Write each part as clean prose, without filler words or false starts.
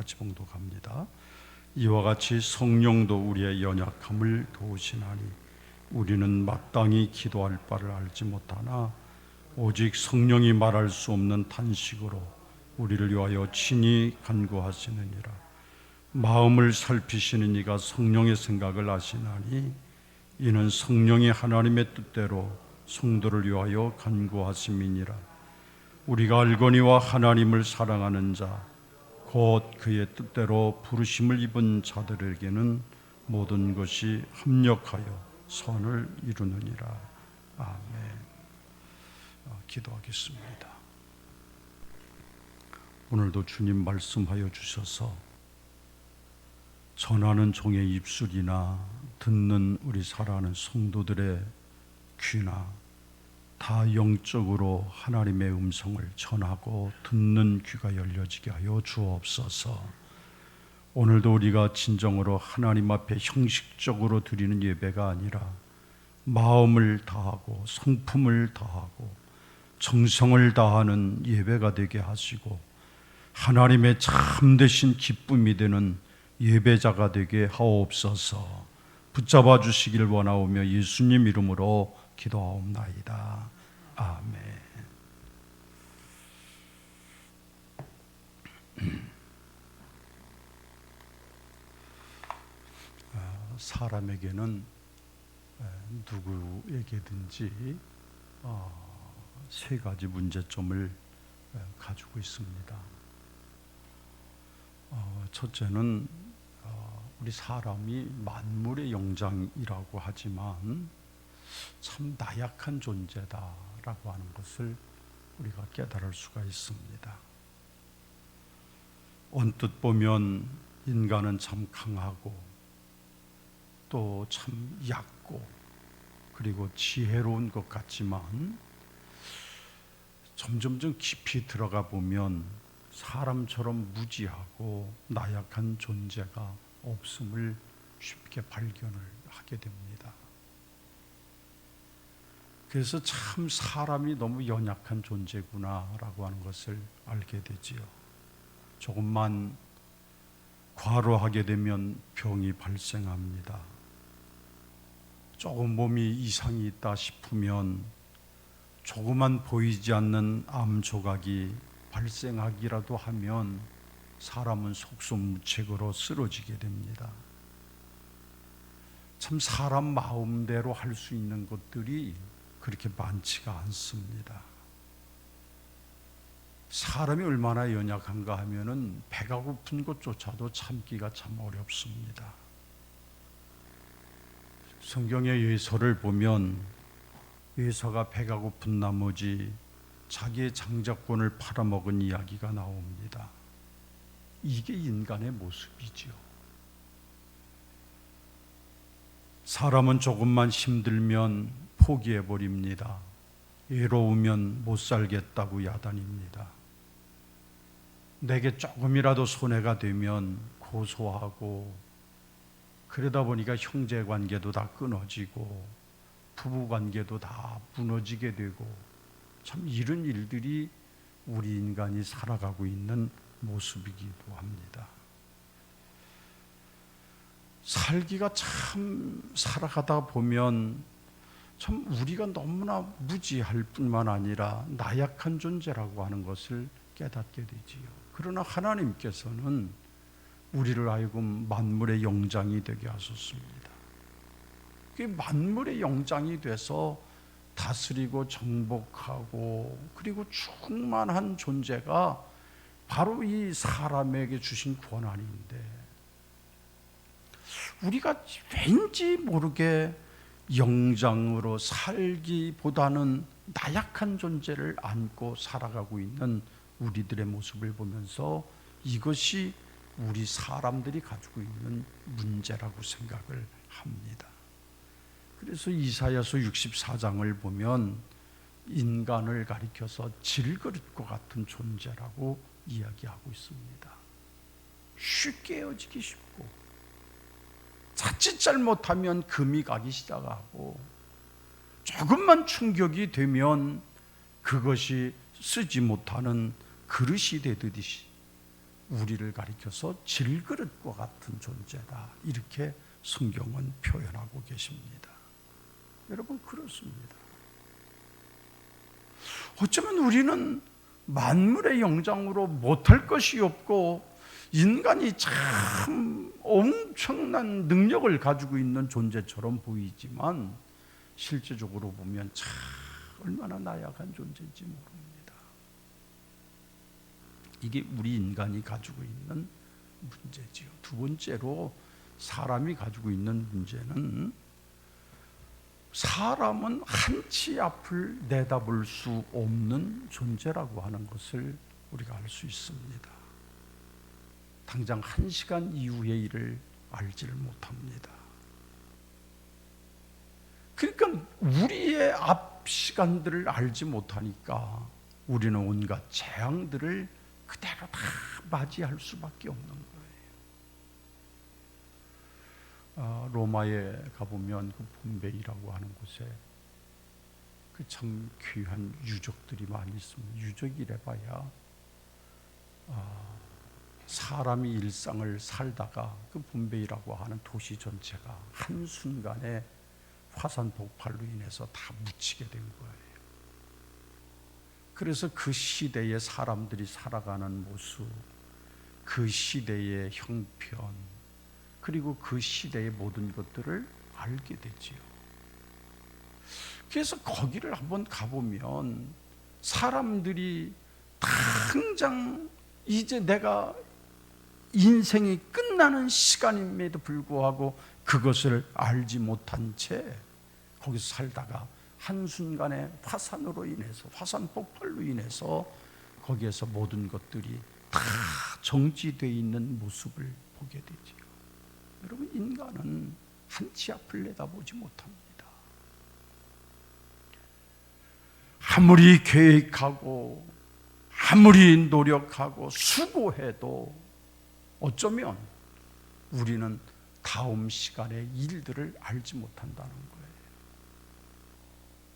같이 봉독합니다. 이와 같이 성령도 우리의 연약함을 도우시나니 우리는 마땅히 기도할 바를 알지 못하나 오직 성령이 말할 수 없는 탄식으로 우리를 위하여 친히 간구하시느니라. 마음을 살피시는 이가 성령의 생각을 아시나니 이는 성령이 하나님의 뜻대로 성도를 위하여 간구하심이니라. 우리가 알거니와 하나님을 사랑하는 자 곧 그의 뜻대로 부르심을 입은 자들에게는 모든 것이 합력하여 선을 이루느니라. 아멘. 기도하겠습니다. 오늘도 주님 말씀하여 주셔서 전하는 종의 입술이나 듣는 우리 사랑하는 성도들의 귀나 다 영적으로 하나님의 음성을 전하고 듣는 귀가 열려지게 하여 주옵소서. 오늘도 우리가 진정으로 하나님 앞에 형식적으로 드리는 예배가 아니라 마음을 다하고 성품을 다하고 정성을 다하는 예배가 되게 하시고 하나님의 참되신 기쁨이 되는 예배자가 되게 하옵소서. 붙잡아 주시길 원하오며 예수님 이름으로 기도하옵나이다. 아멘. 사람에게는 누구에게든지 세 가지 문제점을 가지고 있습니다. 첫째는 우리 사람이 만물의 영장이라고 하지만 참 나약한 존재다라고 하는 것을 우리가 깨달을 수가 있습니다. 언뜻 보면 인간은 참 강하고 또 참 얕고 그리고 지혜로운 것 같지만 점점점 깊이 들어가 보면 사람처럼 무지하고 나약한 존재가 없음을 쉽게 발견을 하게 됩니다. 그래서 참 사람이 너무 연약한 존재구나라고 하는 것을 알게 되지요. 조금만 과로하게 되면 병이 발생합니다. 조금 몸이 이상이 있다 싶으면 조그만 보이지 않는 암 조각이 발생하기라도 하면 사람은 속수무책으로 쓰러지게 됩니다. 참 사람 마음대로 할 수 있는 것들이 그렇게 많지가 않습니다. 사람이 얼마나 연약한가 하면은 배가 고픈 것조차도 참기가 참 어렵습니다. 성경의 예서를 보면 예서가 배가 고픈 나머지 자기의 장자권을 팔아먹은 이야기가 나옵니다. 이게 인간의 모습이지요. 사람은 조금만 힘들면 포기해버립니다. 외로우면 못 살겠다고 야단입니다. 내게 조금이라도 손해가 되면 고소하고 그러다 보니까 형제관계도 다 끊어지고 부부관계도 다 무너지게 되고 참 이런 일들이 우리 인간이 살아가고 있는 모습이기도 합니다. 살기가 참 살아가다 보면 참 우리가 너무나 무지할 뿐만 아니라 나약한 존재라고 하는 것을 깨닫게 되지요. 그러나 하나님께서는 우리를 하여금 만물의 영장이 되게 하셨습니다. 그 만물의 영장이 돼서 다스리고 정복하고 그리고 충만한 존재가 바로 이 사람에게 주신 권한인데 우리가 왠지 모르게 영장으로 살기보다는 나약한 존재를 안고 살아가고 있는 우리들의 모습을 보면서 이것이 우리 사람들이 가지고 있는 문제라고 생각을 합니다. 그래서 이사야서 64장을 보면 인간을 가리켜서 질그릇과 같은 존재라고 이야기하고 있습니다. 쉽게 헤어지기 쉽고 자칫 잘못하면 금이 가기 시작하고 조금만 충격이 되면 그것이 쓰지 못하는 그릇이 되듯이 우리를 가리켜서 질그릇과 같은 존재다, 이렇게 성경은 표현하고 계십니다. 여러분, 그렇습니다. 어쩌면 우리는 만물의 영장으로 못할 것이 없고 인간이 참 엄청난 능력을 가지고 있는 존재처럼 보이지만 실제적으로 보면 참 얼마나 나약한 존재인지 모릅니다. 이게 우리 인간이 가지고 있는 문제지요. 두 번째로 사람이 가지고 있는 문제는, 사람은 한치 앞을 내다볼 수 없는 존재라고 하는 것을 우리가 알 수 있습니다. 당장 1시간 이후의 일을 알지를 못합니다. 그러니까 우리의 앞 시간들을 알지 못하니까 우리는 온갖 재앙들을 그대로 다 맞이할 수밖에 없는 거예요. 로마에 가보면 그 폼베이라고 하는 곳에 그 참 귀한 유적들이 많이 있습니다. 유적이래 봐야 사람이 일상을 살다가 그 폼베이라고 하는 도시 전체가 한순간에 화산 폭발로 인해서 다 묻히게 된 거예요. 그래서 그 시대의 사람들이 살아가는 모습, 그 시대의 형편, 그리고 그 시대의 모든 것들을 알게 되지요. 그래서 거기를 한번 가보면 사람들이 당장 이제 내가 인생이 끝나는 시간임에도 불구하고 그것을 알지 못한 채 거기서 살다가 한순간에 화산으로 인해서, 화산 폭발로 인해서 거기에서 모든 것들이 다 정지되어 있는 모습을 보게 되지요. 여러분, 인간은 한치 앞을 내다보지 못합니다. 아무리 계획하고 아무리 노력하고 수고해도 어쩌면 우리는 다음 시간의 일들을 알지 못한다는 거예요.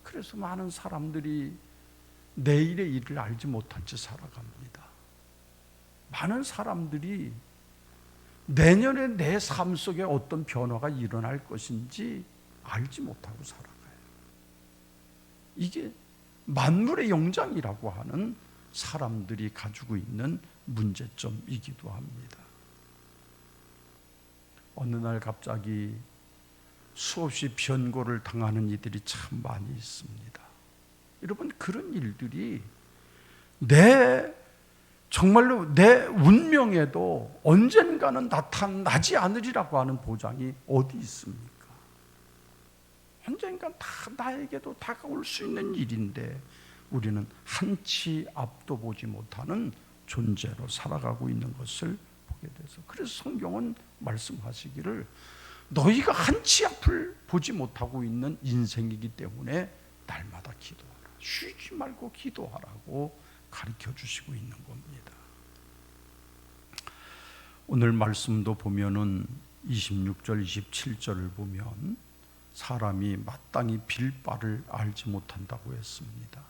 그래서 많은 사람들이 내일의 일을 알지 못한 채 살아갑니다. 많은 사람들이 내년에 내 삶 속에 어떤 변화가 일어날 것인지 알지 못하고 살아가요. 이게 만물의 영장이라고 하는 사람들이 가지고 있는 문제점이기도 합니다. 어느 날 갑자기 수없이 변고를 당하는 이들이 참 많이 있습니다. 여러분, 그런 일들이 정말로 내 운명에도 언젠가는 나타나지 않으리라고 하는 보장이 어디 있습니까? 언젠가 다 나에게도 다가올 수 있는 일인데 우리는 한치 앞도 보지 못하는 존재로 살아가고 있는 것을 보게 돼서, 그래서 성경은 말씀하시기를 너희가 한치 앞을 보지 못하고 있는 인생이기 때문에 날마다 기도하라, 쉬지 말고 기도하라고 가르쳐 주시고 있는 겁니다. 오늘 말씀도 보면은 26절 27절을 보면 사람이 마땅히 빌 바를 알지 못한다고 했습니다.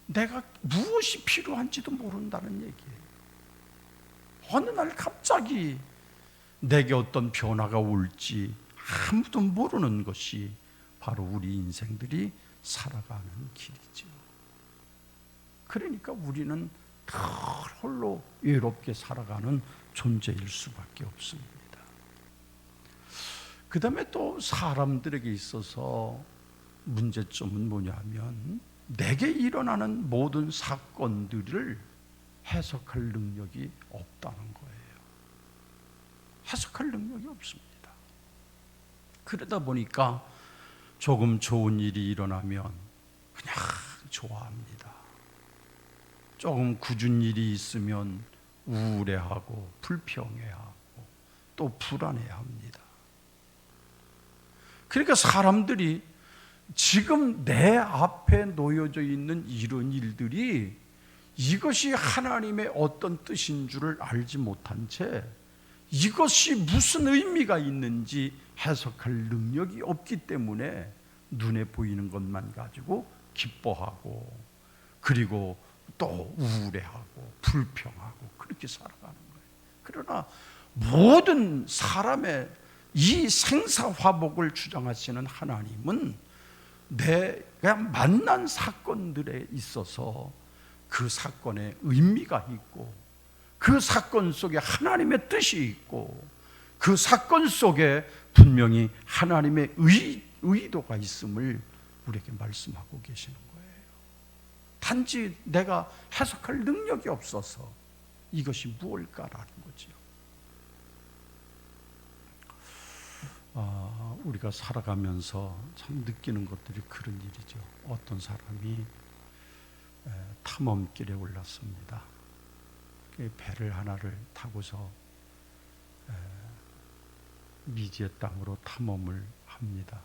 내가 무엇이 필요한지도 모른다는 얘기예요. 어느 날 갑자기 내게 어떤 변화가 올지 아무도 모르는 것이 바로 우리 인생들이 살아가는 길이죠. 그러니까 우리는 늘 홀로 외롭게 살아가는 존재일 수밖에 없습니다. 그 다음에 또 사람들에게 있어서 문제점은 뭐냐면 내게 일어나는 모든 사건들을 해석할 능력이 없다는 거예요. 해석할 능력이 없습니다. 그러다 보니까 조금 좋은 일이 일어나면 그냥 좋아합니다. 조금 굳은 일이 있으면 우울해하고 불평해하고 또 불안해합니다. 그러니까 사람들이 지금 내 앞에 놓여져 있는 이런 일들이 이것이 하나님의 어떤 뜻인 줄을 알지 못한 채 이것이 무슨 의미가 있는지 해석할 능력이 없기 때문에 눈에 보이는 것만 가지고 기뻐하고 그리고 또 우울해하고 불평하고 그렇게 살아가는 거예요. 그러나 모든 사람의 이 생사화복을 주장하시는 하나님은 내가 만난 사건들에 있어서 그 사건에 의미가 있고 그 사건 속에 하나님의 뜻이 있고 그 사건 속에 분명히 하나님의 의도가 있음을 우리에게 말씀하고 계시는 거예요. 단지 내가 해석할 능력이 없어서 이것이 무엇일까라는 거죠. 우리가 살아가면서 참 느끼는 것들이 그런 일이죠. 어떤 사람이 탐험길에 올랐습니다. 배를 하나를 타고서 미지의 땅으로 탐험을 합니다.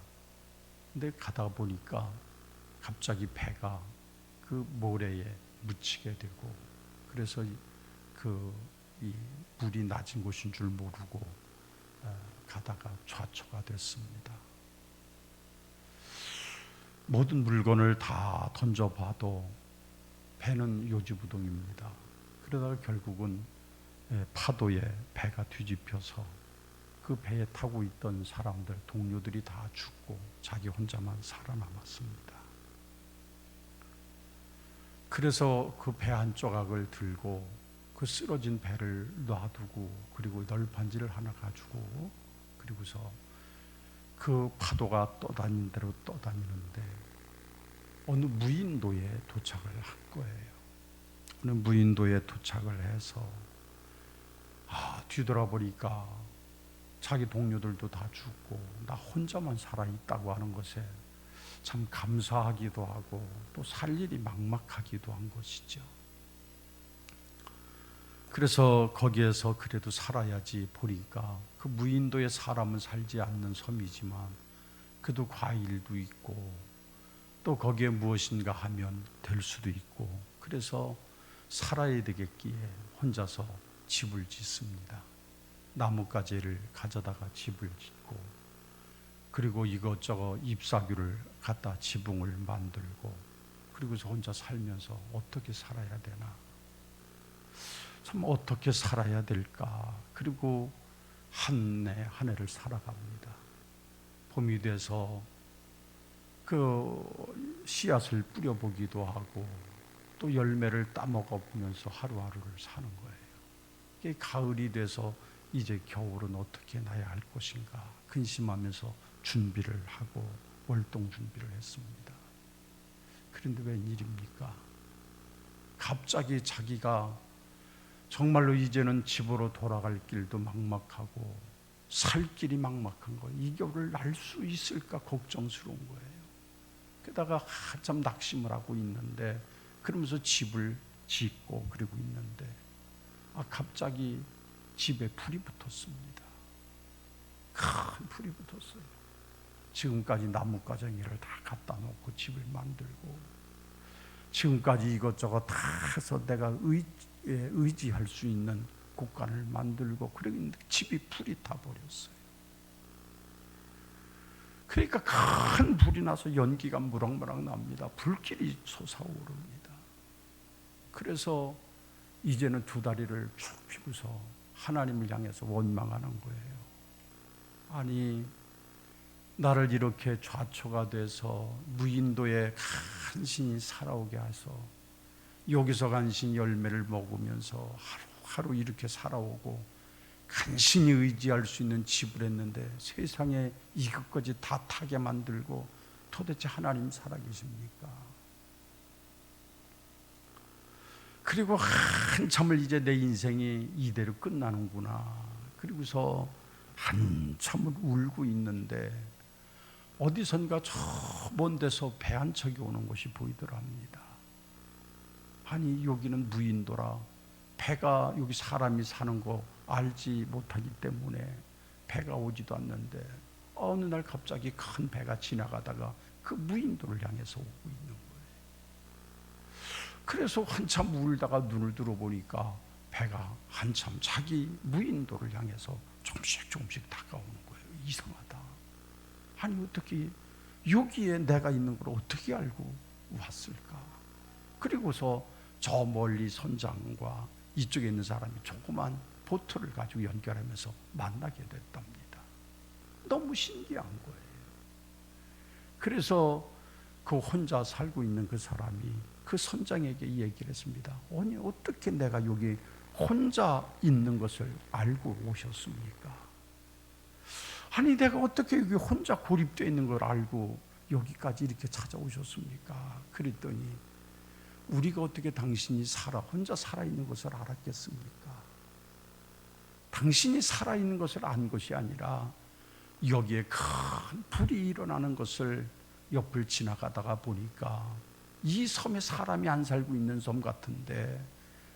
근데 가다 보니까 갑자기 배가 그 모래에 묻히게 되고, 그래서 이 물이 낮은 곳인 줄 모르고 가다가 좌초가 됐습니다. 모든 물건을 다 던져봐도 배는 요지부동입니다. 그러다가 결국은 파도에 배가 뒤집혀서 그 배에 타고 있던 사람들, 동료들이 다 죽고 자기 혼자만 살아남았습니다. 그래서 그 배 한 조각을 들고 그 쓰러진 배를 놔두고, 그리고 널판지를 하나 가지고, 그리고서 그 파도가 떠다니는 대로 떠다니는데 어느 무인도에 도착을 한 거예요. 어느 무인도에 도착을 해서 뒤돌아보니까 자기 동료들도 다 죽고 나 혼자만 살아있다고 하는 것에 참 감사하기도 하고 또 살 일이 막막하기도 한 것이죠. 그래서 거기에서 그래도 살아야지 보니까 그 무인도에 사람은 살지 않는 섬이지만 그래도 과일도 있고 또 거기에 무엇인가 하면 될 수도 있고, 그래서 살아야 되겠기에 혼자서 집을 짓습니다. 나뭇가지를 가져다가 집을 짓고, 그리고 이것저것 잎사귀를 갖다 지붕을 만들고, 그리고서 혼자 살면서 어떻게 살아야 되나, 참 어떻게 살아야 될까. 그리고 한 해 한 해를 살아갑니다. 봄이 돼서 그 씨앗을 뿌려보기도 하고 또 열매를 따먹어 보면서 하루하루를 사는 거예요. 이게 가을이 돼서 이제 겨울은 어떻게 나야 할 것인가 근심하면서 준비를 하고 월동 준비를 했습니다. 그런데 웬일입니까? 갑자기 자기가 정말로 이제는 집으로 돌아갈 길도 막막하고 살 길이 막막한 거예요. 이 겨울을 날 수 있을까 걱정스러운 거예요. 게다가 한참 낙심을 하고 있는데, 그러면서 집을 짓고 그러고 있는데 갑자기 집에 불이 붙었습니다. 큰 불이 붙었어요. 지금까지 나뭇가정이를 다 갖다 놓고 집을 만들고 지금까지 이것저것 다 해서 내가 의지할 수 있는 곳간을 만들고 그러는데 집이 불이 타버렸어요. 그러니까 큰 불이 나서 연기가 무럭무럭 납니다. 불길이 솟아오릅니다. 그래서 이제는 두 다리를 쭉 펴고서 하나님을 향해서 원망하는 거예요. 아니, 나를 이렇게 좌초가 돼서 무인도에 간신히 살아오게 해서 여기서 간신히 열매를 먹으면서 하루하루 이렇게 살아오고 간신히 의지할 수 있는 집을 했는데 세상에 이것까지 다 타게 만들고 도대체 하나님 살아계십니까? 그리고 한참을 이제 내 인생이 이대로 끝나는구나. 그리고서 한참을 울고 있는데 어디선가 저 먼 데서 배 한 척이 오는 것이 보이더랍니다. 아니, 여기는 무인도라 배가 여기 사람이 사는 거 알지 못하기 때문에 배가 오지도 않는데 어느 날 갑자기 큰 배가 지나가다가 그 무인도를 향해서 오고 있는 거예요. 그래서 한참 울다가 눈을 들어보니까 배가 한참 자기 무인도를 향해서 조금씩 다가오는 거예요. 이상하다. 아니, 어떻게 여기에 내가 있는 걸 어떻게 알고 왔을까? 그리고서 저 멀리 선장과 이쪽에 있는 사람이 조그만 보트를 가지고 연결하면서 만나게 됐답니다. 너무 신기한 거예요. 그래서 그 혼자 살고 있는 그 사람이 그 선장에게 이 얘기를 했습니다. 아니, 어떻게 내가 여기 혼자 있는 것을 알고 오셨습니까? 아니, 내가 어떻게 여기 혼자 고립되어 있는 걸 알고 여기까지 이렇게 찾아오셨습니까? 그랬더니 우리가 어떻게 당신이 혼자 살아있는 것을 알았겠습니까? 당신이 살아있는 것을 안 것이 아니라 여기에 큰 불이 일어나는 것을 옆을 지나가다가 보니까 이 섬에 사람이 안 살고 있는 섬 같은데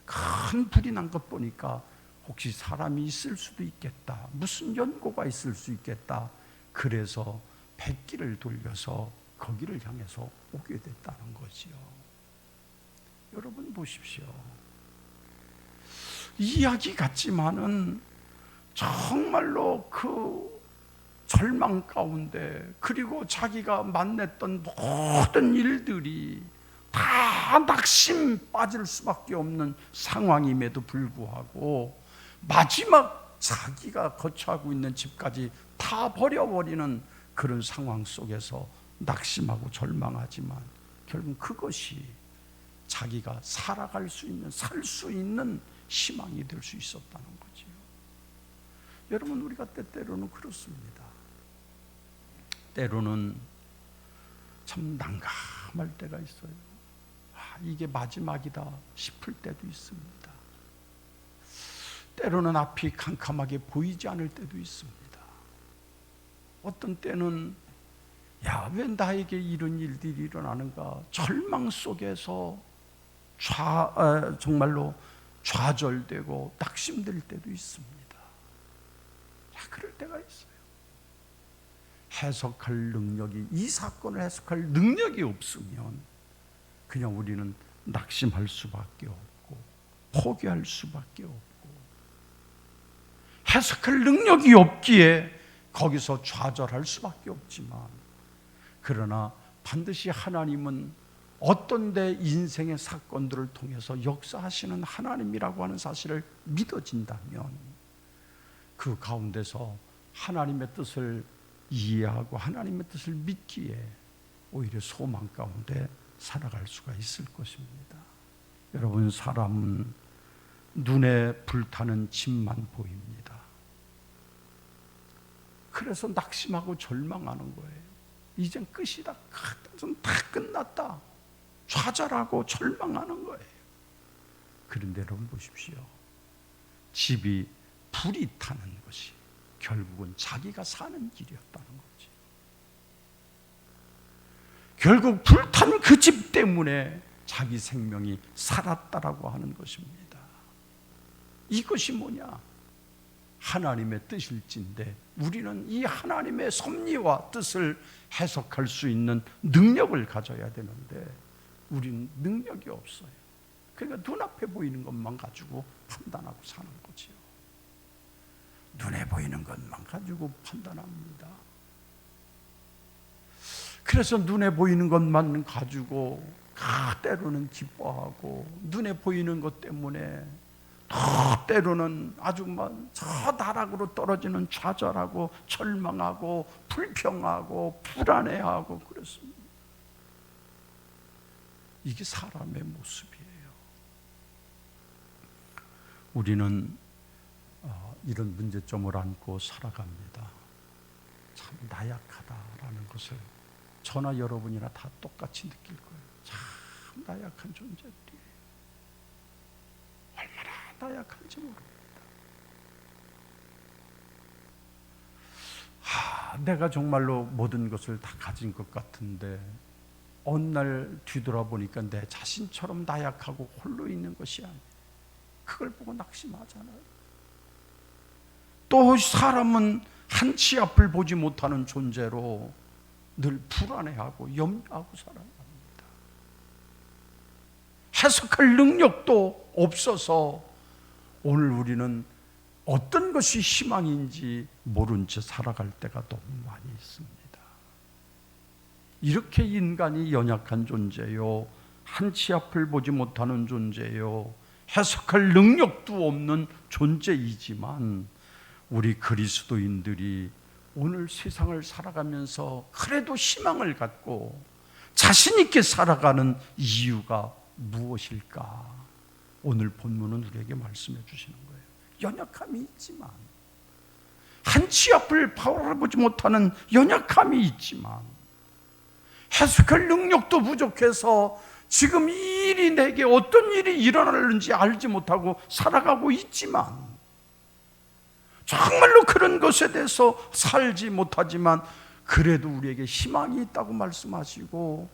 큰 불이 난 것 보니까 혹시 사람이 있을 수도 있겠다, 무슨 연고가 있을 수 있겠다, 그래서 백기를 돌려서 거기를 향해서 오게 됐다는 거지요. 여러분 보십시오. 이야기 같지만은 정말로 그 절망 가운데, 그리고 자기가 만났던 모든 일들이 다 낙심 빠질 수밖에 없는 상황임에도 불구하고 마지막 자기가 거처하고 있는 집까지 다 버려버리는 그런 상황 속에서 낙심하고 절망하지만 결국 그것이 자기가 살아갈 수 있는, 살 수 있는 희망이 될 수 있었다는 거지요. 여러분, 우리가 때때로는 그렇습니다. 때로는 참 난감할 때가 있어요. 이게 마지막이다 싶을 때도 있습니다. 때로는 앞이 캄캄하게 보이지 않을 때도 있습니다. 어떤 때는 왜 나에게 이런 일들이 일어나는가, 절망 속에서 정말로 좌절되고 낙심될 때도 있습니다. 그럴 때가 있어요. 해석할 능력이, 이 사건을 해석할 능력이 없으면 그냥 우리는 낙심할 수밖에 없고 포기할 수밖에 없고, 해석할 능력이 없기에 거기서 좌절할 수밖에 없지만, 그러나 반드시 하나님은 어떤 데 인생의 사건들을 통해서 역사하시는 하나님이라고 하는 사실을 믿어진다면 그 가운데서 하나님의 뜻을 이해하고 하나님의 뜻을 믿기에 오히려 소망 가운데 살아갈 수가 있을 것입니다. 여러분, 사람은 눈에 불타는 집만 보입니다. 그래서 낙심하고 절망하는 거예요. 이젠 끝이다, 다 끝났다, 좌절하고 절망하는 거예요. 그런데 여러분 보십시오. 집이 불이 타는 것이 결국은 자기가 사는 길이었다는 거지. 결국 불탄 그 집 때문에 자기 생명이 살았다라고 하는 것입니다. 이것이 뭐냐? 하나님의 뜻일진데 우리는 이 하나님의 섭리와 뜻을 해석할 수 있는 능력을 가져야 되는데 우리는 능력이 없어요. 그러니까 눈앞에 보이는 것만 가지고 판단하고 사는 거지요. 눈에 보이는 것만 가지고 판단합니다. 그래서 눈에 보이는 것만 가지고 때로는 기뻐하고, 눈에 보이는 것 때문에 때로는 아주 저 나락으로 떨어지는 좌절하고 절망하고 불평하고 불안해하고 그렇습니다. 이게 사람의 모습이에요. 우리는 이런 문제점을 안고 살아갑니다. 참 나약하다라는 것을 저나 여러분이나 다 똑같이 느낄 거예요. 참 나약한 존재들이에요. 얼마나 나약한지 모릅니다. 내가 정말로 모든 것을 다 가진 것 같은데 어느 날 뒤돌아보니까 내 자신처럼 나약하고 홀로 있는 것이 아니에요. 그걸 보고 낙심하잖아요. 또 사람은 한치 앞을 보지 못하는 존재로 늘 불안해하고 염려하고 살아갑니다. 해석할 능력도 없어서 오늘 우리는 어떤 것이 희망인지 모른 채 살아갈 때가 너무 많이 있습니다. 이렇게 인간이 연약한 존재요, 한치 앞을 보지 못하는 존재요, 해석할 능력도 없는 존재이지만 우리 그리스도인들이 오늘 세상을 살아가면서 그래도 희망을 갖고 자신 있게 살아가는 이유가 무엇일까? 오늘 본문은 우리에게 말씀해 주시는 거예요. 연약함이 있지만, 한치 앞을 바라보지 못하는 연약함이 있지만, 해석할 능력도 부족해서 지금 이 일이 내게 어떤 일이 일어나는지 알지 못하고 살아가고 있지만, 정말로 그런 것에 대해서 살지 못하지만 그래도 우리에게 희망이 있다고 말씀하시고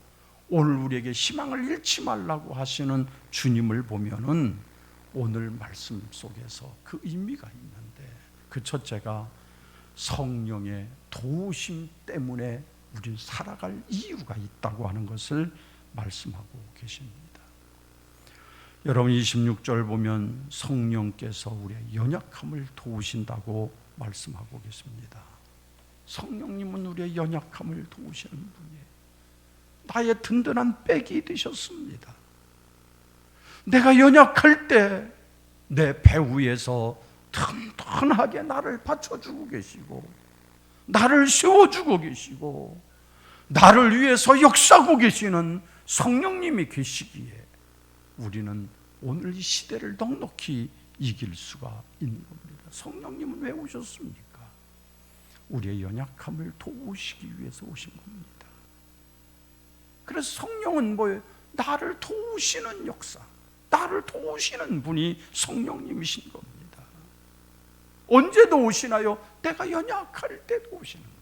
오늘 우리에게 희망을 잃지 말라고 하시는 주님을 보면은 오늘 말씀 속에서 그 의미가 있는데, 그 첫째가 성령의 도우심 때문에 우리는 살아갈 이유가 있다고 하는 것을 말씀하고 계십니다. 여러분 26절 보면 성령께서 우리의 연약함을 도우신다고 말씀하고 계십니다. 성령님은 우리의 연약함을 도우시는 분이에요. 나의 든든한 백이 되셨습니다. 내가 연약할 때 내 배 위에서 튼튼하게 나를 받쳐주고 계시고, 나를 세워주고 계시고, 나를 위해서 역사하고 계시는 성령님이 계시기에 우리는 오늘 이 시대를 넉넉히 이길 수가 있는 겁니다. 성령님은 왜 오셨습니까? 우리의 연약함을 도우시기 위해서 오신 겁니다. 그래서 성령은 뭐예요? 나를 도우시는 역사, 나를 도우시는 분이 성령님이신 겁니다. 언제 도우시나요? 내가 연약할 때 도우시는 거예요.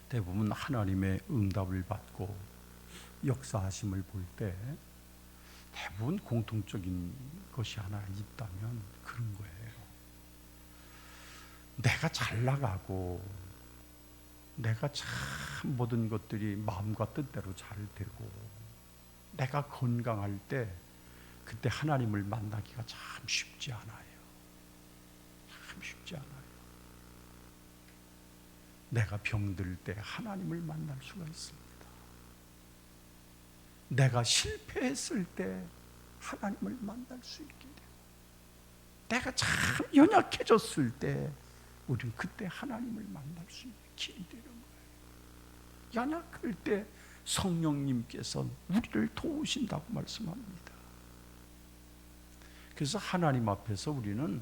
대부분 하나님의 응답을 받고 역사하심을 볼 때 대부분 공통적인 것이 하나 있다면 그런 거예요. 내가 잘 나가고 내가 참 모든 것들이 마음과 뜻대로 잘 되고 내가 건강할 때 그때 하나님을 만나기가 참 쉽지 않아요. 참 쉽지 않아요. 내가 병들 때 하나님을 만날 수가 있습니다. 내가 실패했을 때 하나님을 만날 수 있게 돼요. 내가 참 연약해졌을 때 우리는 그때 하나님을 만날 수 있는 길이 되는 거예요. 연약할 때 성령님께서 우리를 도우신다고 말씀합니다. 그래서 하나님 앞에서 우리는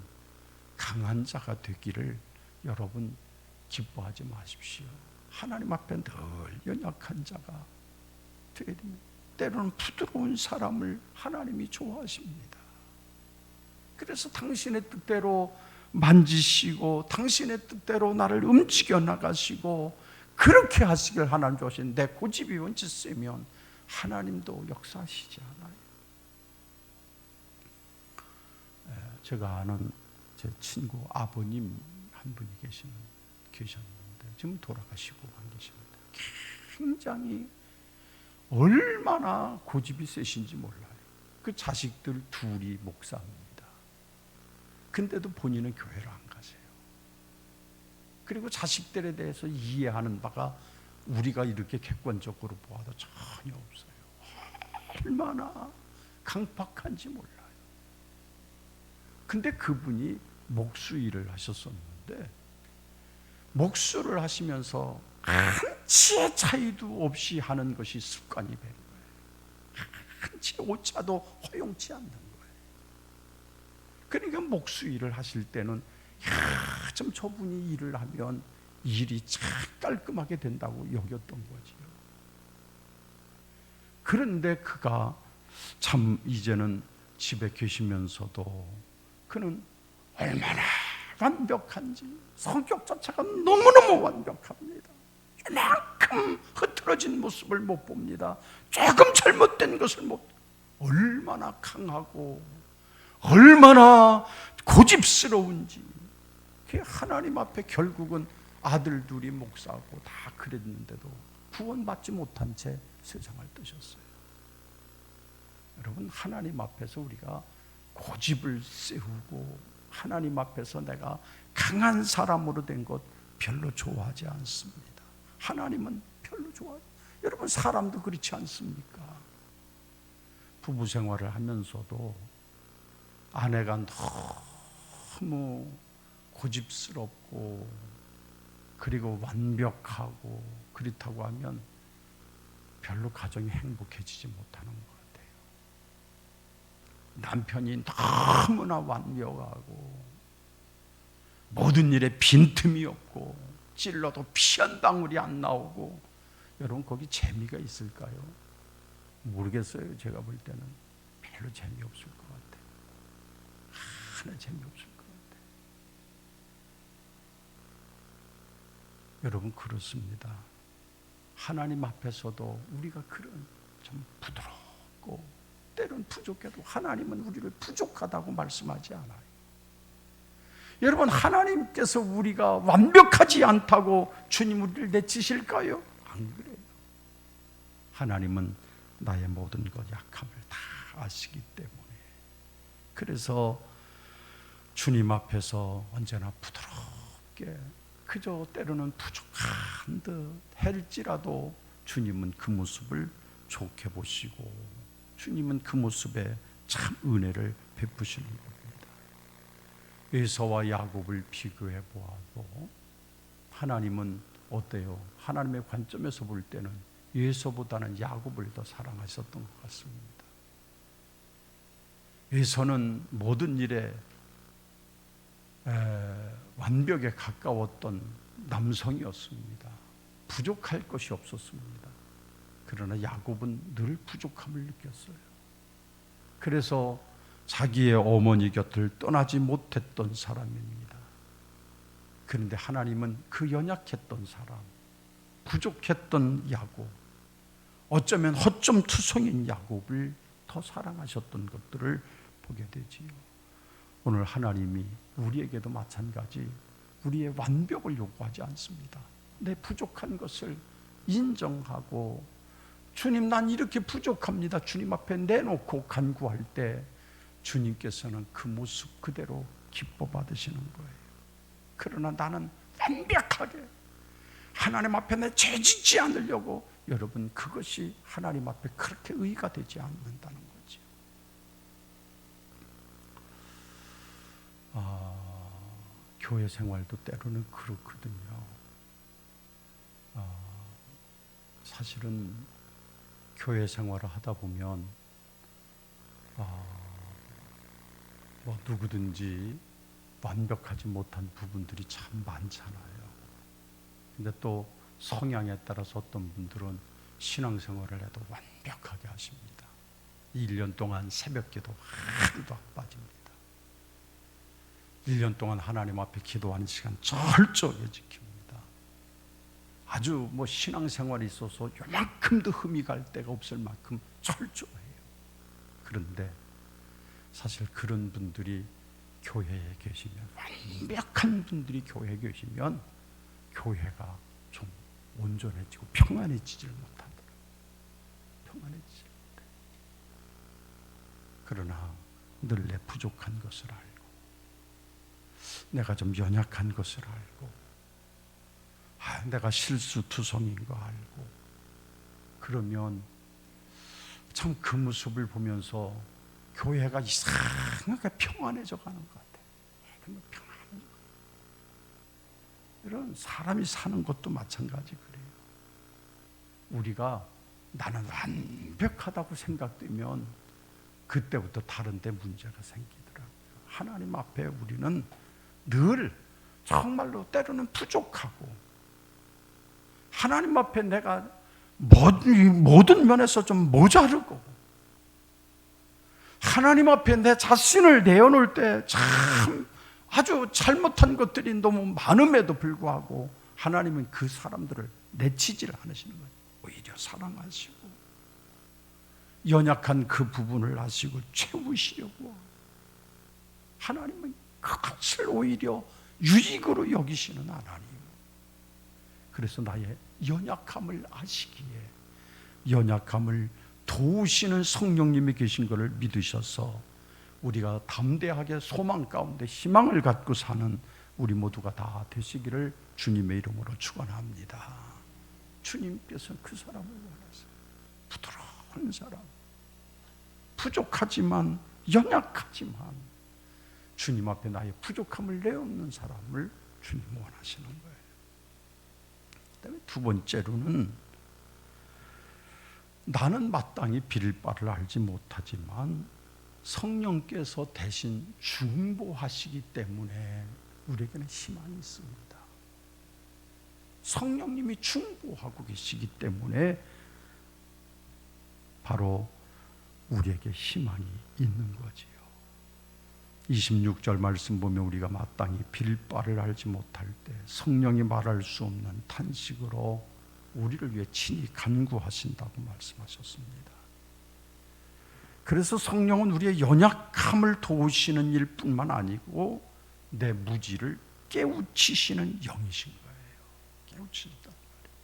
강한 자가 되기를 여러분 기뻐하지 마십시오. 하나님 앞에 늘 연약한 자가 되게 됩니다. 때로는 부드러운 사람을 하나님이 좋아하십니다. 그래서 당신의 뜻대로 만지시고 당신의 뜻대로 나를 움직여 나가시고 그렇게 하시길 하나님 좋아하시는, 내 고집이 원치 세면 하나님도 역사하시지 않아요. 제가 아는 제 친구 아버님 한 분이 계셨는데 지금 돌아가시고 안 계십니다. 굉장히 얼마나 고집이 세신지 몰라요. 그 자식들 둘이 목사입니다. 근데도 본인은 교회를 안 가세요. 그리고 자식들에 대해서 이해하는 바가 우리가 이렇게 객관적으로 보아도 전혀 없어요. 얼마나 강박한지 몰라요. 근데 그분이 목수일을 하셨었는데 목수를 하시면서 한치의 차이도 없이 하는 것이 습관이 된 거예요. 한치의 오차도 허용치 않는 거예요. 그러니까 목수 일을 하실 때는 좀 저분이 일을 하면 일이 참 깔끔하게 된다고 여겼던 거지요. 그런데 그가 참 이제는 집에 계시면서도 그는 얼마나 완벽한지, 성격 자체가 너무너무 완벽합니다. 이만큼 흐트러진 모습을 못 봅니다. 조금 잘못된 것을 못. 얼마나 강하고 얼마나 고집스러운지. 하나님 앞에 결국은 아들 둘이 목사하고 다 그랬는데도 구원받지 못한 채 세상을 떠셨어요. 여러분, 하나님 앞에서 우리가 고집을 세우고 하나님 앞에서 내가 강한 사람으로 된 것 별로 좋아하지 않습니다. 하나님은 별로 좋아하지. 여러분, 사람도 그렇지 않습니까? 부부 생활을 하면서도 아내가 너무 고집스럽고 그리고 완벽하고 그렇다고 하면 별로 가정이 행복해지지 못하는 것 같아요. 남편이 너무나 완벽하고 모든 일에 빈틈이 없고 찔러도 피 한 방울이 안 나오고, 여러분 거기 재미가 있을까요? 모르겠어요. 제가 볼 때는 별로 재미없을 것 같아요. 하나 재미없을 것 같아요. 여러분, 그렇습니다. 하나님 앞에서도 우리가 그런 좀 부드럽고 때론 부족해도 하나님은 우리를 부족하다고 말씀하지 않아요. 여러분, 하나님께서 우리가 완벽하지 않다고 주님 우리를 내치실까요? 안 그래요. 하나님은 나의 모든 것 약함을 다 아시기 때문에, 그래서 주님 앞에서 언제나 부드럽게 그저 때로는 부족한 듯 할지라도 주님은 그 모습을 좋게 보시고 주님은 그 모습에 참 은혜를 베푸시는 겁니다. 에서와 야곱을 비교해 보아도 하나님은 어때요? 하나님의 관점에서 볼 때는 에서보다는 야곱을 더 사랑하셨던 것 같습니다. 에서는 모든 일에 완벽에 가까웠던 남성이었습니다. 부족할 것이 없었습니다. 그러나 야곱은 늘 부족함을 느꼈어요. 그래서 자기의 어머니 곁을 떠나지 못했던 사람입니다. 그런데 하나님은 그 연약했던 사람, 부족했던 야곱, 어쩌면 허점투성인 야곱을 더 사랑하셨던 것들을 보게 되지요. 오늘 하나님이 우리에게도 마찬가지 우리의 완벽을 요구하지 않습니다. 내 부족한 것을 인정하고, 주님 난 이렇게 부족합니다, 주님 앞에 내놓고 간구할 때 주님께서는 그 모습 그대로 기뻐 받으시는 거예요. 그러나 나는 완벽하게 하나님 앞에 내 죄 짓지 않으려고, 여러분 그것이 하나님 앞에 그렇게 의의가 되지 않는다는 거죠. 교회 생활도 때로는 그렇거든요. 사실은 교회 생활을 하다 보면 뭐 누구든지 완벽하지 못한 부분들이 참 많잖아요. 근데 또 성향에 따라서 어떤 분들은 신앙생활을 해도 완벽하게 하십니다. 1년 동안 새벽기도 하루도 안 빠집니다. 1년 동안 하나님 앞에 기도하는 시간 철저하게 지킵니다. 아주 뭐 신앙생활이 있어서 요만큼도 흠이 갈 데가 없을 만큼 철저해요. 그런데 사실 그런 분들이 교회에 계시면, 완벽한 분들이 교회에 계시면 교회가 좀 온전해지고 평안해지질 못하더라고요. 평안해지질 못해요. 그러나 늘 내 부족한 것을 알고, 내가 좀 연약한 것을 알고, 내가 실수투성인 거 알고, 그러면 참 그 모습을 보면서 교회가 이상하게 평안해져 가는 것 같아요. 이런 사람이 사는 것도 마찬가지 그래요. 우리가 나는 완벽하다고 생각되면 그때부터 다른 데 문제가 생기더라고요. 하나님 앞에 우리는 늘 정말로 때로는 부족하고, 하나님 앞에 내가 모든 면에서 좀 모자르고, 하나님 앞에 내 자신을 내어놓을 때 참 아주 잘못한 것들이 너무 많음에도 불구하고 하나님은 그 사람들을 내치질 않으시는 거예요. 오히려 사랑하시고 연약한 그 부분을 아시고 채우시려고, 하나님은 그것을 오히려 유익으로 여기시는 하나님. 그래서 나의 연약함을 아시기에 연약함을 도우시는 성령님이 계신 것을 믿으셔서 우리가 담대하게 소망 가운데 희망을 갖고 사는 우리 모두가 다 되시기를 주님의 이름으로 축원합니다. 주님께서 그 사람을 원하세요. 부드러운 사람, 부족하지만 연약하지만 주님 앞에 나의 부족함을 내어놓는 사람을 주님 원하시는 거예요. 그다음에 두 번째로는 나는 마땅히 빌 바를 알지 못하지만 성령께서 대신 중보하시기 때문에 우리에게는 희망이 있습니다. 성령님이 중보하고 계시기 때문에 바로 우리에게 희망이 있는 거지요. 26절 말씀 보면 우리가 마땅히 빌 바를 알지 못할 때 성령이 말할 수 없는 탄식으로 우리를 위해 친히 간구하신다고 말씀하셨습니다. 그래서 성령은 우리의 연약함을 도우시는 일뿐만 아니고 내 무지를 깨우치시는 영이신 거예요. 깨우치신단 말이에요.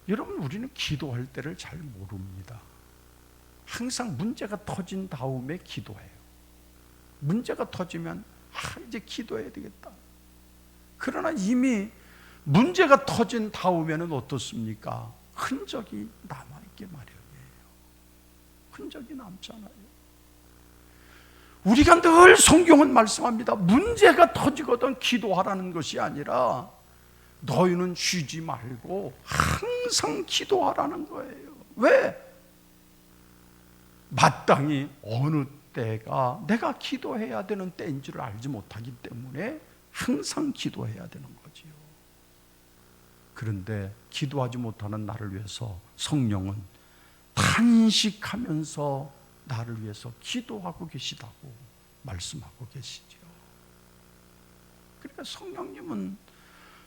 여러분, 우리는 기도할 때를 잘 모릅니다. 항상 문제가 터진 다음에 기도해요. 문제가 터지면 이제 기도해야 되겠다. 그러나 이미 문제가 터진 다음에는 어떻습니까? 흔적이 남아있게 마련이에요. 흔적이 남잖아요. 우리가 늘 성경은 말씀합니다. 문제가 터지거든 기도하라는 것이 아니라 너희는 쉬지 말고 항상 기도하라는 거예요. 왜? 마땅히 어느 때가 내가 기도해야 되는 때인 줄 알지 못하기 때문에 항상 기도해야 되는 거지요. 그런데 기도하지 못하는 나를 위해서 성령은 탄식하면서 나를 위해서 기도하고 계시다고 말씀하고 계시죠. 그러니까 성령님은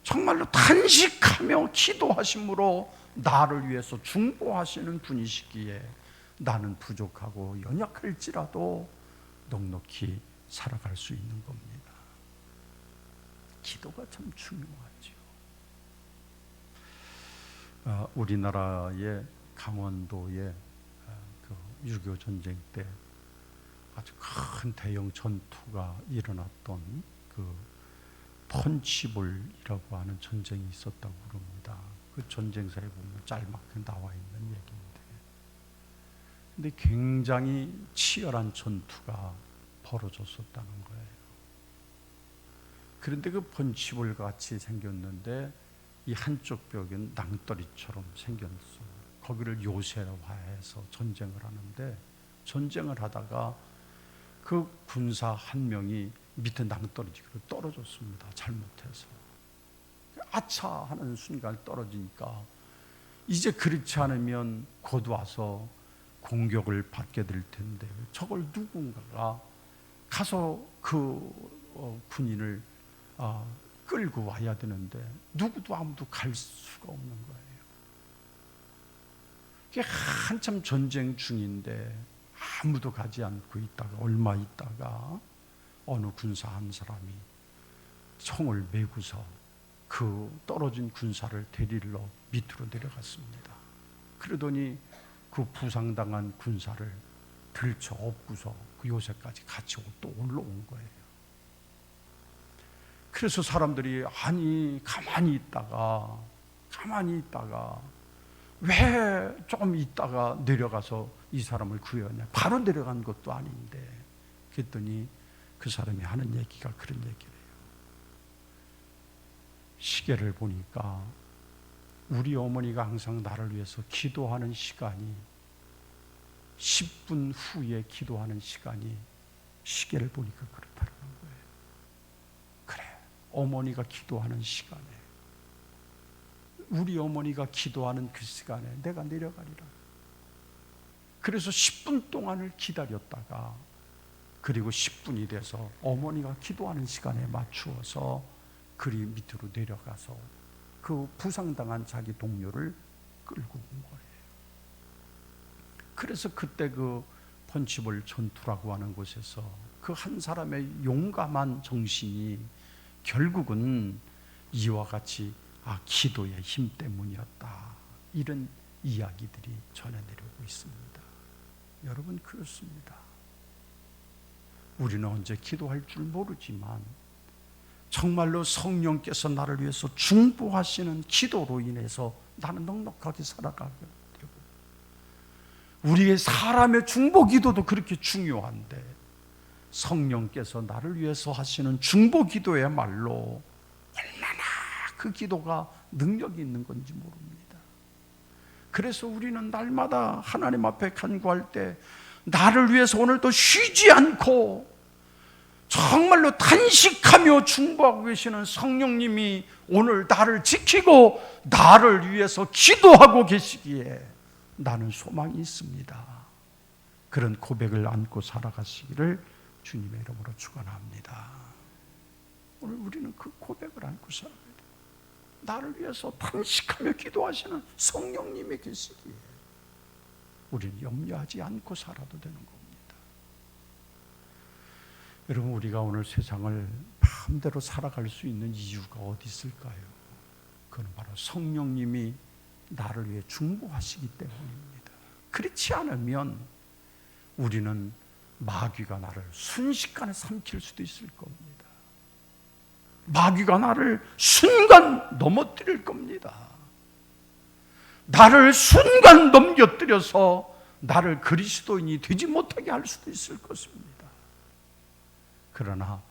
정말로 탄식하며 기도하심으로 나를 위해서 중보하시는 분이시기에 나는 부족하고 연약할지라도 넉넉히 살아갈 수 있는 겁니다. 기도가 참 중요하죠. 우리나라의 강원도에 그 6.25 전쟁 때 아주 큰 대형 전투가 일어났던 그 펀치볼이라고 하는 전쟁이 있었다고 그럽니다. 그 전쟁사에 보면 짤막하게 나와 있는 얘기인데, 근데 굉장히 치열한 전투가 벌어졌었다는 거예요. 그런데 그 펀치볼 같이 생겼는데 이 한쪽 벽은 낭떠러리처럼 생겼어요. 거기를 요새화해서 전쟁을 하는데, 전쟁을 하다가 그 군사 한 명이 밑에 낭떠러지기로 떨어졌습니다. 잘못해서. 아차 하는 순간 떨어지니까 이제 그렇지 않으면 곧 와서 공격을 받게 될 텐데 저걸 누군가가 가서 그 군인을 끌고 와야 되는데 누구도 아무도 갈 수가 없는 거예요. 이게 한참 전쟁 중인데 아무도 가지 않고 있다가 얼마 있다가 어느 군사 한 사람이 총을 메고서 그 떨어진 군사를 데리러 밑으로 내려갔습니다. 그러더니 그 부상당한 군사를 들쳐 업고서 그 요새까지 같이 또 올라온 거예요. 그래서 사람들이 아니 가만히 있다가 왜 조금 있다가 내려가서 이 사람을 구해왔냐, 바로 내려간 것도 아닌데. 그랬더니 그 사람이 하는 얘기가 그런 얘기래요. 시계를 보니까 우리 어머니가 항상 나를 위해서 기도하는 시간이 10분 후에 기도하는 시간이 시계를 보니까 그렇다는 거예요. 그래, 어머니가 기도하는 시간에, 우리 어머니가 기도하는 그 시간에 내가 내려가리라. 그래서 10분 동안을 기다렸다가 그리고 10분이 돼서 어머니가 기도하는 시간에 맞추어서 그리 밑으로 내려가서 그 부상당한 자기 동료를 끌고 온 거예요. 그래서 그때 그 펀치볼 전투라고 하는 곳에서 그 한 사람의 용감한 정신이 결국은 이와 같이 기도의 힘 때문이었다, 이런 이야기들이 전해내려오고 있습니다. 여러분, 그렇습니다. 우리는 언제 기도할 줄 모르지만 정말로 성령께서 나를 위해서 중보하시는 기도로 인해서 나는 넉넉하게 살아가게 되고, 우리의 사람의 중보 기도도 그렇게 중요한데 성령께서 나를 위해서 하시는 중보 기도야말로 얼마나 그 기도가 능력이 있는 건지 모릅니다. 그래서 우리는 날마다 하나님 앞에 간구할 때 나를 위해서 오늘도 쉬지 않고 정말로 탄식하며 중보하고 계시는 성령님이 오늘 나를 지키고 나를 위해서 기도하고 계시기에 나는 소망이 있습니다. 그런 고백을 안고 살아가시기를 주님의 이름으로 축원합니다. 오늘 우리는 그 고백을 안고 살아야 돼요. 나를 위해서 탄식하며 기도하시는 성령님이 계시기에 우리는 염려하지 않고 살아도 되는 겁니다. 여러분, 우리가 오늘 세상을 마음대로 살아갈 수 있는 이유가 어디 있을까요? 그건 바로 성령님이 나를 위해 중보하시기 때문입니다. 그렇지 않으면 우리는 마귀가 나를 순식간에 삼킬 수도 있을 겁니다. 마귀가 나를 순간 넘어뜨릴 겁니다. 나를 순간 넘겨뜨려서 나를 그리스도인이 되지 못하게 할 수도 있을 것입니다. 그러나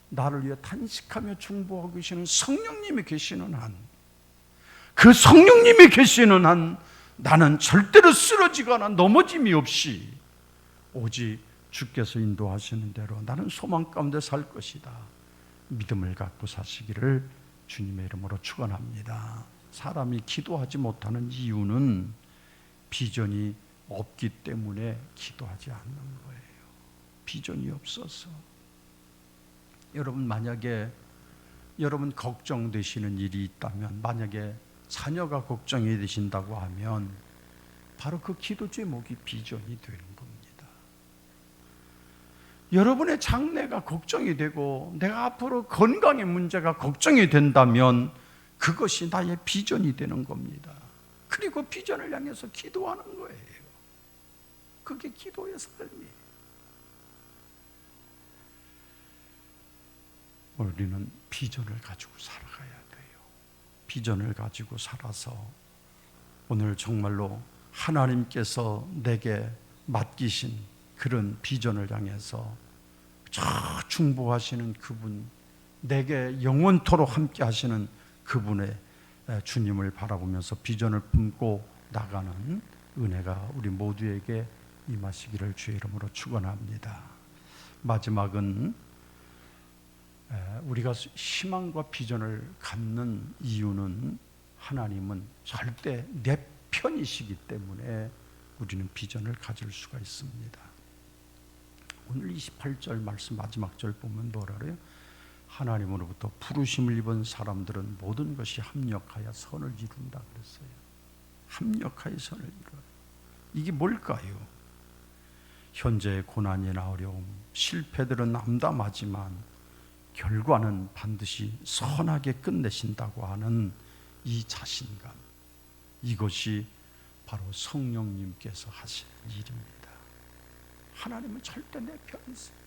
나를 위해 탄식하며 중보하고 계시는 성령님이 계시는 한, 그 성령님이 계시는 한 나는 절대로 쓰러지거나 넘어짐이 없이 오직 주께서 인도하시는 대로 나는 소망 가운데 살 것이다, 믿음을 갖고 사시기를 주님의 이름으로 축원합니다. 사람이 기도하지 못하는 이유는 비전이 없기 때문에 기도하지 않는 거예요. 비전이 없어서. 여러분, 만약에 여러분 걱정되시는 일이 있다면, 만약에 자녀가 걱정이 되신다고 하면 바로 그 기도 제목이 비전이 되는 겁니다. 여러분의 장래가 걱정이 되고 내가 앞으로 건강의 문제가 걱정이 된다면 그것이 나의 비전이 되는 겁니다. 그리고 비전을 향해서 기도하는 거예요. 그게 기도의 삶이에요. 우리는 비전을 가지고 살아가야 돼요. 비전을 가지고 살아서 오늘 정말로 하나님께서 내게 맡기신 그런 비전을 향해서 저 중보하시는 그분, 내게 영원토록 함께 하시는 그분의 주님을 바라보면서 비전을 품고 나가는 은혜가 우리 모두에게 임하시기를 주의 이름으로 축원합니다. 마지막은 우리가 희망과 비전을 갖는 이유는 하나님은 절대 내 편이시기 때문에 우리는 비전을 가질 수가 있습니다. 오늘 28절 말씀 마지막 절 보면 뭐라 그래요? 하나님으로부터 부르심을 입은 사람들은 모든 것이 합력하여 선을 이룬다 그랬어요. 합력하여 선을 이루어요. 이게 뭘까요? 현재의 고난이나 어려움, 실패들은 암담하지만 결과는 반드시 선하게 끝내신다고 하는 이 자신감, 이것이 바로 성령님께서 하시는 일입니다. 하나님은 절대 내 편이세요.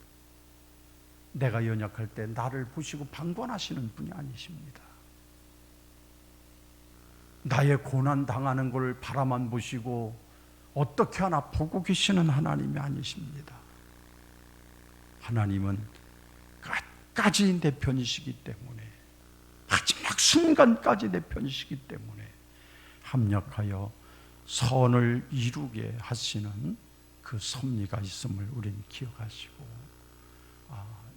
내가 연약할 때 나를 보시고 방관하시는 분이 아니십니다. 나의 고난 당하는 걸 바라만 보시고 어떻게 하나 보고 계시는 하나님이 아니십니다. 하나님은 끝까지 내 편이시기 때문에, 마지막 순간까지 내 편이시기 때문에 합력하여 선을 이루게 하시는 그 섭리가 있음을 우리는 기억하시고,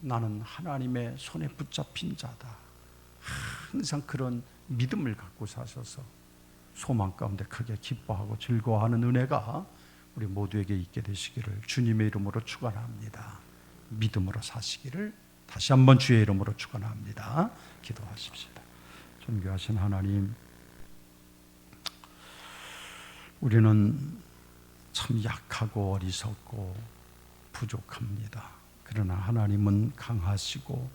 나는 하나님의 손에 붙잡힌 자다, 항상 그런 믿음을 갖고 사셔서 소망 가운데 크게 기뻐하고 즐거워하는 은혜가 우리 모두에게 있게 되시기를 주님의 이름으로 축원합니다. 믿음으로 사시기를 다시 한번 주의 이름으로 축원합니다. 기도하십시다. 존귀하신 하나님, 우리는 참 약하고 어리석고 부족합니다. 그러나 하나님은 강하시고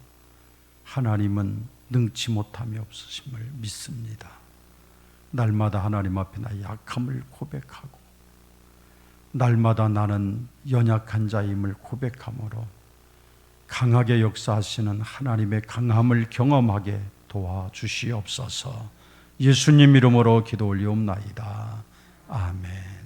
하나님은 능치 못함이 없으심을 믿습니다. 날마다 하나님 앞에 나의 약함을 고백하고 날마다 나는 연약한 자임을 고백함으로 강하게 역사하시는 하나님의 강함을 경험하게 도와주시옵소서. 예수님 이름으로 기도 올리옵나이다. 아멘.